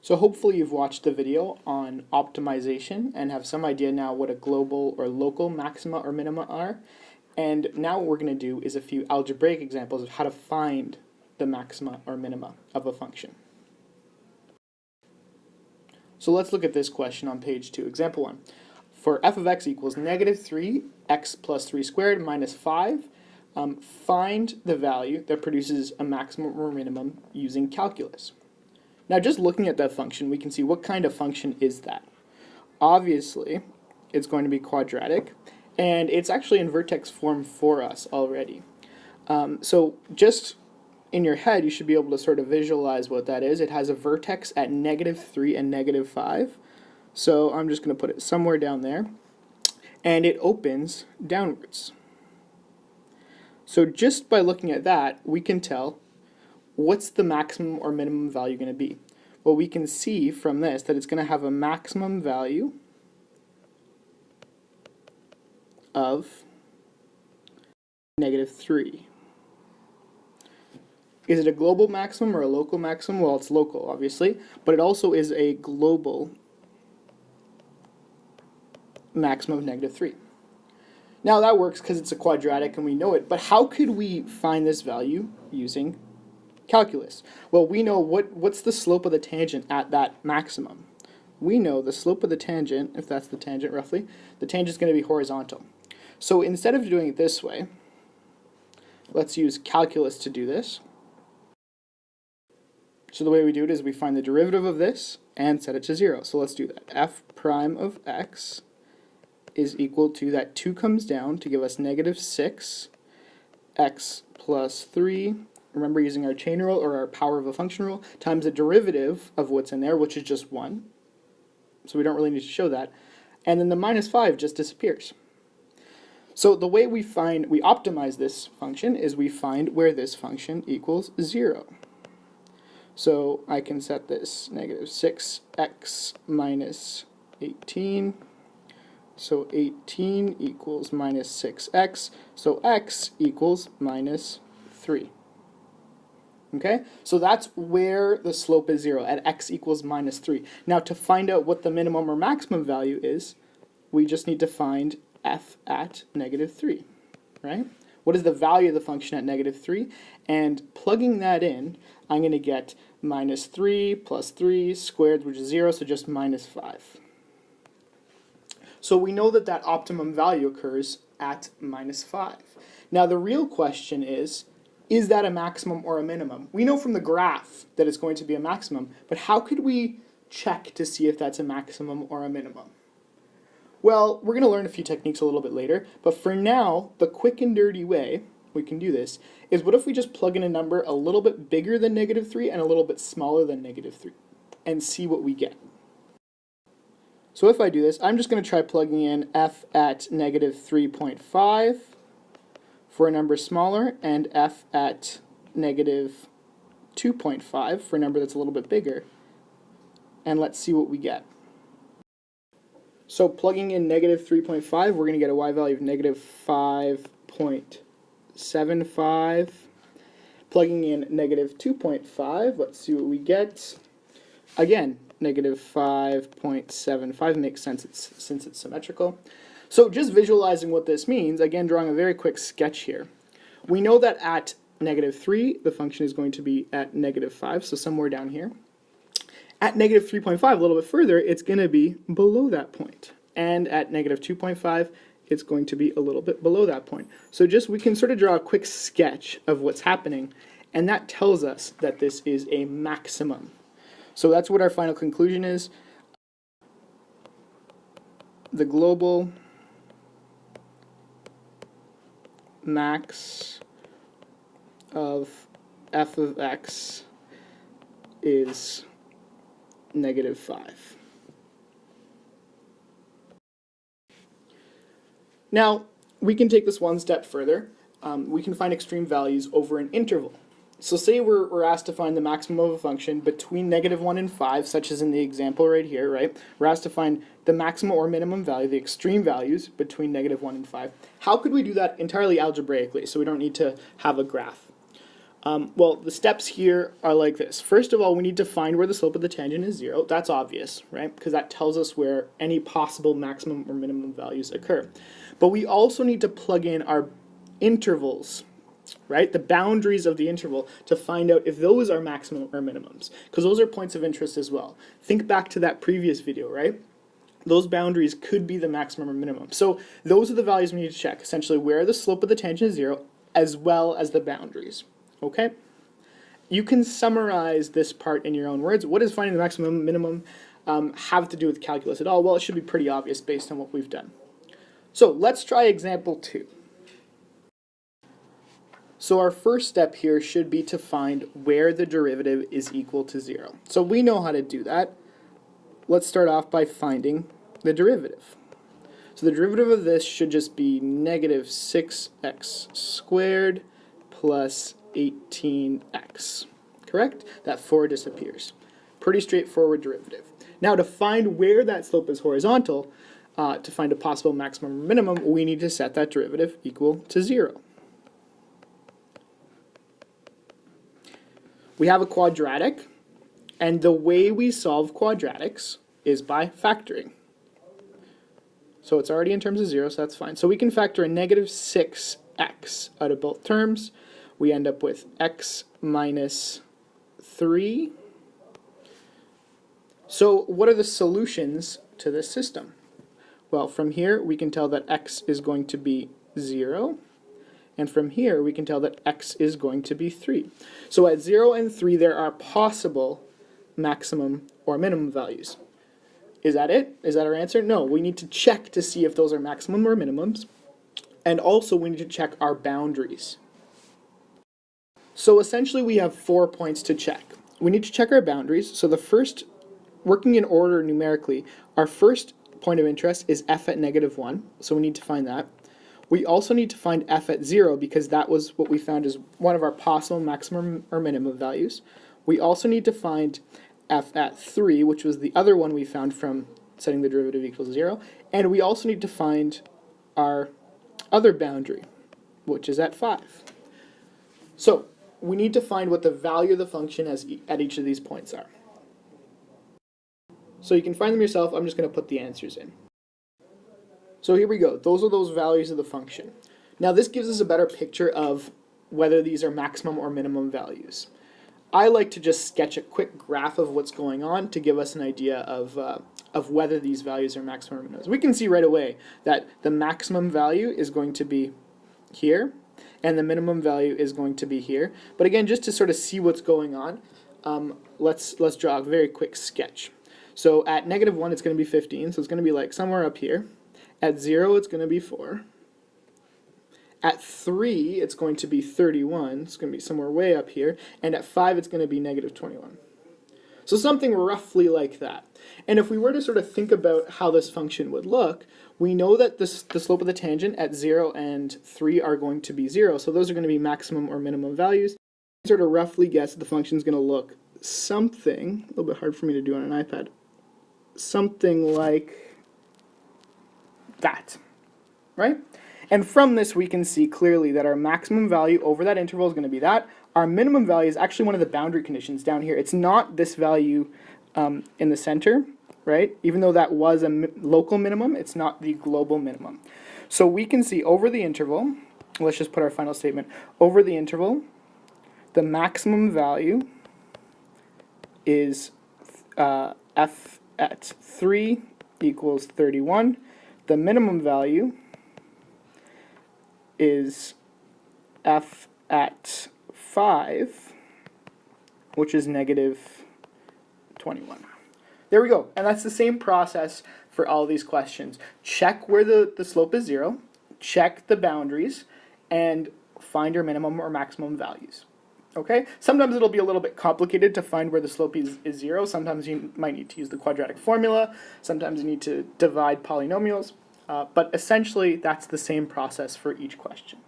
So hopefully you've watched the video on optimization and have some idea now what a global or local maxima or minima are. And now what we're going to do is a few algebraic examples of how to find the maxima or minima of a function. So let's look at this question on page 2. Example 1. For f of x equals negative 3, x plus 3 squared minus 5, find the value that produces a maximum or minimum using calculus. Now just looking at that function, we can see what kind of function is that. Obviously, it's going to be quadratic, and it's actually in vertex form for us already. So just in your head, you should be able to sort of visualize what that is. It has a vertex at negative 3 and negative 5. So I'm just going to put it somewhere down there. And it opens downwards. So just by looking at that, we can tell what's the maximum or minimum value going to be. Well, we can see from this that it's going to have a maximum value of negative 3. Is it a global maximum or a local maximum? Well, it's local, obviously, but it also is a global maximum of negative 3. Now that works because it's a quadratic and we know it, but how could we find this value using calculus? Well, we know what's the slope of the tangent at that maximum. We know the slope of the tangent, if that's the tangent roughly, the tangent is going to be horizontal. So instead of doing it this way, let's use calculus to do this. So the way we do it is we find the derivative of this and set it to 0. So let's do that. F prime of x is equal to, that 2 comes down to give us negative 6, x plus 3, remember using our chain rule or our power of a function rule, times the derivative of what's in there, which is just 1. So we don't really need to show that. And then the minus 5 just disappears. So the way we optimize this function is we find where this function equals 0. So I can set this negative 6x minus 18. So 18 equals minus 6x. So x equals minus 3. Okay, so that's where the slope is 0, at x equals minus 3. Now to find out what the minimum or maximum value is, we just need to find f at negative 3, right? What is the value of the function at negative 3? And plugging that in, I'm going to get minus 3 plus 3 squared, which is 0, so just minus 5. So we know that that optimum value occurs at minus 5. Now the real question is that a maximum or a minimum? We know from the graph that it's going to be a maximum, but how could we check to see if that's a maximum or a minimum? Well, we're going to learn a few techniques a little bit later, but for now, the quick and dirty way we can do this is, what if we just plug in a number a little bit bigger than negative 3 and a little bit smaller than negative 3 and see what we get? So if I do this, I'm just going to try plugging in f at negative 3.5 for a number smaller and f at negative 2.5 for a number that's a little bit bigger, and let's see what we get. So plugging in negative 3.5, we're going to get a y value of negative 5.75. Plugging in negative 2.5, let's see what we get. Again, negative 5.75 makes sense since it's symmetrical. So just visualizing what this means, again drawing a very quick sketch here. We know that at negative 3, the function is going to be at negative 5, so somewhere down here. At negative 3.5, a little bit further, it's going to be below that point. And at negative 2.5, it's going to be a little bit below that point. So just we can sort of draw a quick sketch of what's happening, and that tells us that this is a maximum. So that's what our final conclusion is. The global max of f of x is negative 5. Now, we can take this one step further. We can find extreme values over an interval. So say we're asked to find the maximum of a function between negative 1 and 5, such as in the example right here, right? We're asked to find the maximum or minimum value, the extreme values between negative 1 and 5. How could we do that entirely algebraically, so we don't need to have a graph? Well, the steps here are like this. First of all, we need to find where the slope of the tangent is 0. That's obvious, right? Because that tells us where any possible maximum or minimum values occur. But we also need to plug in our intervals, right? The boundaries of the interval to find out if those are maximum or minimums, because those are points of interest as well. Think back to that previous video, right? Those boundaries could be the maximum or minimum. So those are the values we need to check, essentially where the slope of the tangent is 0, as well as the boundaries, okay? You can summarize this part in your own words. What does finding the maximum minimum have to do with calculus at all? Well, it should be pretty obvious based on what we've done. So let's try example 2. So our first step here should be to find where the derivative is equal to 0. So we know how to do that. Let's start off by finding the derivative. So the derivative of this should just be negative 6x squared plus 18x, correct? That 4 disappears. Pretty straightforward derivative. Now to find where that slope is horizontal, to find a possible maximum or minimum, we need to set that derivative equal to 0. We have a quadratic, and the way we solve quadratics is by factoring. So it's already in terms of 0, so that's fine. So we can factor a negative 6x out of both terms. We end up with x minus 3. So what are the solutions to this system? Well, from here we can tell that x is going to be 0. And from here, we can tell that x is going to be 3. So at 0 and 3, there are possible maximum or minimum values. Is that it? Is that our answer? No, we need to check to see if those are maximum or minimums. And also, we need to check our boundaries. So essentially, we have 4 points to check. We need to check our boundaries. So the first, working in order numerically, our first point of interest is f at negative 1. So we need to find that. We also need to find f at 0 because that was what we found as one of our possible maximum or minimum values. We also need to find f at 3, which was the other one we found from setting the derivative equals 0. And we also need to find our other boundary, which is at 5. So we need to find what the value of the function at each of these points are. So you can find them yourself. I'm just going to put the answers in. So here we go. Those are those values of the function. Now this gives us a better picture of whether these are maximum or minimum values. I like to just sketch a quick graph of what's going on to give us an idea of whether these values are maximum or minimum. We can see right away that the maximum value is going to be here, and the minimum value is going to be here. But again, just to sort of see what's going on, let's draw a very quick sketch. So at negative 1, it's going to be 15, so it's going to be like somewhere up here. At 0, it's going to be 4. At 3, it's going to be 31. It's going to be somewhere way up here. And at 5, it's going to be negative 21. So something roughly like that. And if we were to sort of think about how this function would look, we know that the slope of the tangent at 0 and 3 are going to be 0. So those are going to be maximum or minimum values. Sort of roughly guess that the function is going to look something, a little bit hard for me to do on an iPad, something like that, right? And from this, we can see clearly that our maximum value over that interval is going to be that. Our minimum value is actually one of the boundary conditions down here. It's not this value in the center, right? Even though that was a local minimum, it's not the global minimum. So we can see over the interval, let's just put our final statement, over the interval, the maximum value is f at 3 equals 31. The minimum value is f at 5, which is negative 21. There we go. And that's the same process for all these questions. Check where the slope is 0, check the boundaries, and find your minimum or maximum values. Okay? Sometimes it'll be a little bit complicated to find where the slope is 0. Sometimes you might need to use the quadratic formula. Sometimes you need to divide polynomials. But essentially, that's the same process for each question.